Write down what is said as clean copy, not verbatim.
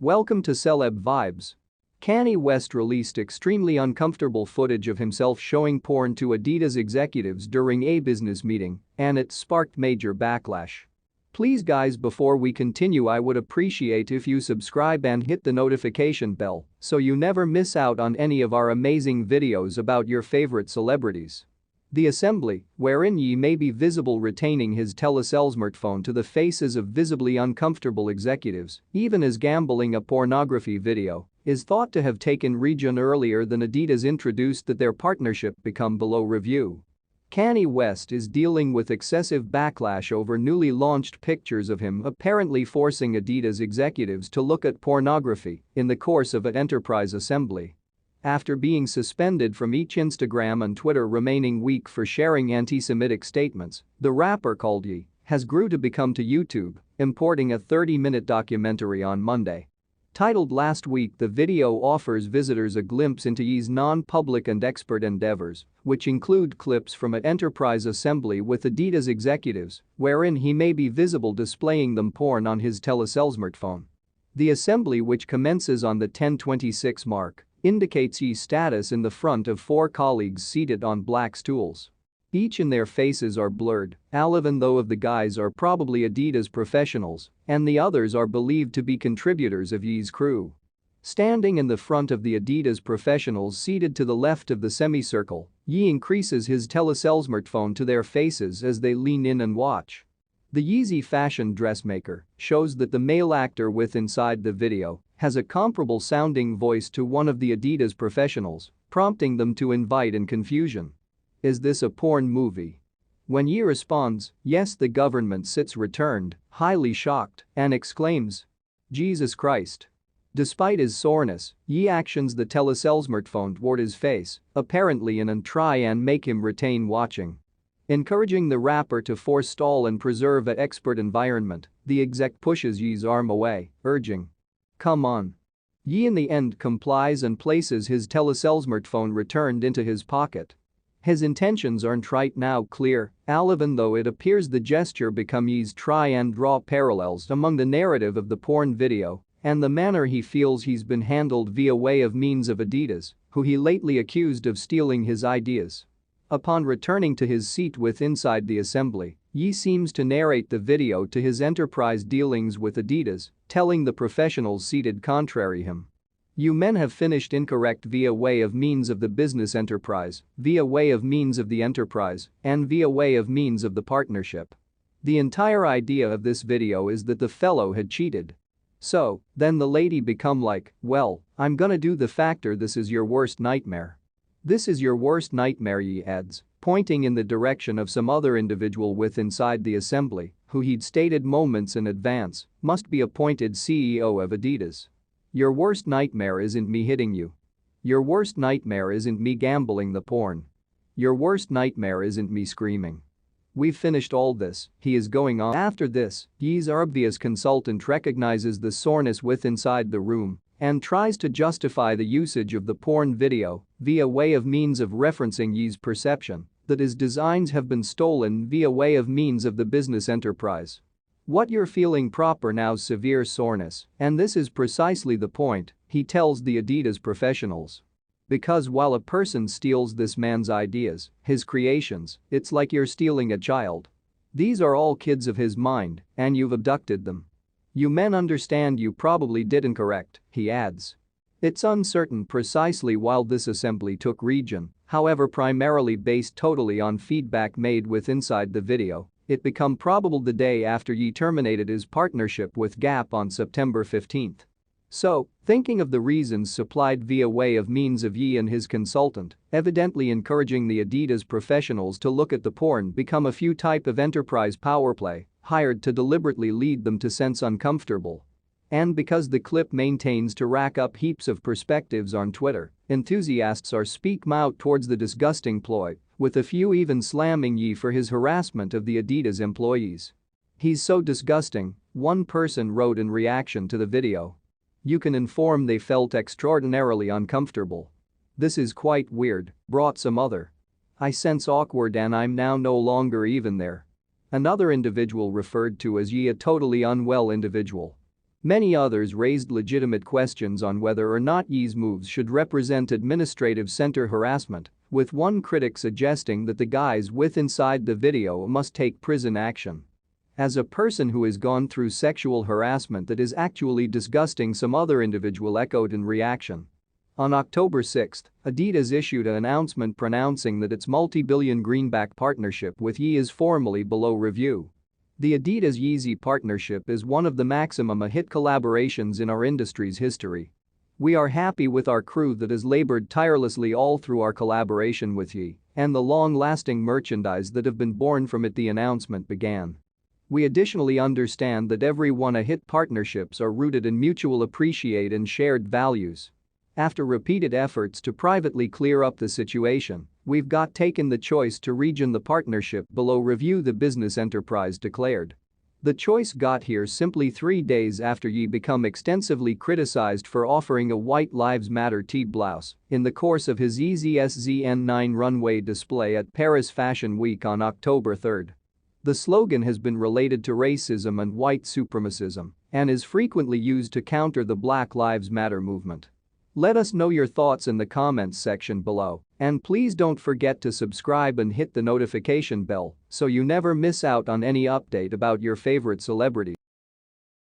Welcome to Celeb Vibes. Kanye West released extremely uncomfortable footage of himself showing porn to Adidas executives during a business meeting, and it sparked major backlash. Please guys, before we continue, I would appreciate if you subscribe and hit the notification bell so you never miss out on any of our amazing videos about your favorite celebrities. The assembly, wherein Ye may be visible retaining his telesellsmartphone to the faces of visibly uncomfortable executives, even as gambling a pornography video, is thought to have taken region earlier than Adidas introduced that their partnership become below review. Kanye West is dealing with excessive backlash over newly launched pictures of him apparently forcing Adidas executives to look at pornography in the course of an enterprise assembly. After being suspended from each Instagram and Twitter remaining week for sharing anti-Semitic statements, the rapper called Ye has grew to become to YouTube, importing a 30-minute documentary on Monday. Titled Last Week, the video offers visitors a glimpse into Ye's non-public and expert endeavors, which include clips from an enterprise assembly with Adidas executives, wherein he may be visible displaying them porn on his telesellsmartphone. The assembly, which commences on the 10:26 mark, indicates Ye's status in the front of four colleagues seated on black stools. Each in their faces are blurred, even though of the guys are probably Adidas professionals and the others are believed to be contributors of Ye's crew. Standing in the front of the Adidas professionals seated to the left of the semicircle, Ye increases his telesellsmartphone to their faces as they lean in and watch. The Yeezy fashion dressmaker shows that the male actor with inside the video has a comparable sounding voice to one of the Adidas professionals, prompting them to invite in confusion. Is this a porn movie? When Ye responds, yes, the government sits returned, highly shocked, and exclaims, Jesus Christ. Despite his soreness, Ye actions the telesellsmartphone toward his face, apparently in an try and make him retain watching. Encouraging the rapper to forestall and preserve an expert environment, the exec pushes Ye's arm away, urging, come on. Ye in the end complies and places his telesellsmartphone returned into his pocket. His intentions aren't right now clear, even though it appears the gesture become Ye's try and draw parallels among the narrative of the porn video and the manner he feels he's been handled via way of means of Adidas, who he lately accused of stealing his ideas. Upon returning to his seat with inside the assembly, Ye seems to narrate the video to his enterprise dealings with Adidas, telling the professionals seated contrary him. You men have finished incorrect via way of means of the business enterprise, via way of means of the enterprise, and via way of means of the partnership. The entire idea of this video is that the fellow had cheated. So, then the lady become like, well, I'm gonna do the factor, this is your worst nightmare. This is your worst nightmare, Ye adds, pointing in the direction of some other individual with inside the assembly, who he'd stated moments in advance must be appointed CEO of Adidas. Your worst nightmare isn't me hitting you. Your worst nightmare isn't me gambling the porn. Your worst nightmare isn't me screaming. We've finished all this, he is going on. After this, Ye's obvious consultant recognizes the soreness with inside the room and tries to justify the usage of the porn video via way of means of referencing Ye's perception that his designs have been stolen via way of means of the business enterprise. What you're feeling proper now's severe soreness, and this is precisely the point, he tells the Adidas professionals. Because while a person steals this man's ideas, his creations, it's like you're stealing a child. These are all kids of his mind, and you've abducted them. You men understand you probably did incorrect, he adds. It's uncertain precisely while this assembly took region, however primarily based totally on feedback made with inside the video, it become probable the day after Ye terminated his partnership with Gap on September 15. So, thinking of the reasons supplied via way of means of Ye and his consultant, evidently encouraging the Adidas professionals to look at the porn become a few type of enterprise power play, hired to deliberately lead them to sense uncomfortable. And because the clip maintains to rack up heaps of perspectives on Twitter, enthusiasts are speaking out towards the disgusting ploy, with a few even slamming Ye for his harassment of the Adidas employees. He's so disgusting, one person wrote in reaction to the video. You can inform they felt extraordinarily uncomfortable. This is quite weird, brought some other. I sense awkward and I'm now no longer even there. Another individual referred to as Ye a totally unwell individual. Many others raised legitimate questions on whether or not Yeezy's moves should represent administrative center harassment, with one critic suggesting that the guys with inside the video must take prison action. As a person who has gone through sexual harassment that is actually disgusting, some other individual echoed in reaction. On October 6, Adidas issued an announcement pronouncing that its multi-billion greenback partnership with Yeezy is formally below review. The Adidas-Yeezy partnership is one of the maximum hit collaborations in our industry's history. We are happy with our crew that has labored tirelessly all through our collaboration with Yeezy and the long-lasting merchandise that have been born from it, the announcement began. We additionally understand that every one of hit partnerships are rooted in mutual appreciation and shared values. After repeated efforts to privately clear up the situation, we've taken the choice to region the partnership below review, the business enterprise declared. The choice got here simply 3 days after Yeezy become extensively criticized for offering a White Lives Matter teed blouse in the course of his Yeezy SZN9 runway display at Paris Fashion Week on October 3. The slogan has been related to racism and white supremacism and is frequently used to counter the Black Lives Matter movement. Let us know your thoughts in the comments section below, and please don't forget to subscribe and hit the notification bell so you never miss out on any update about your favorite celebrity.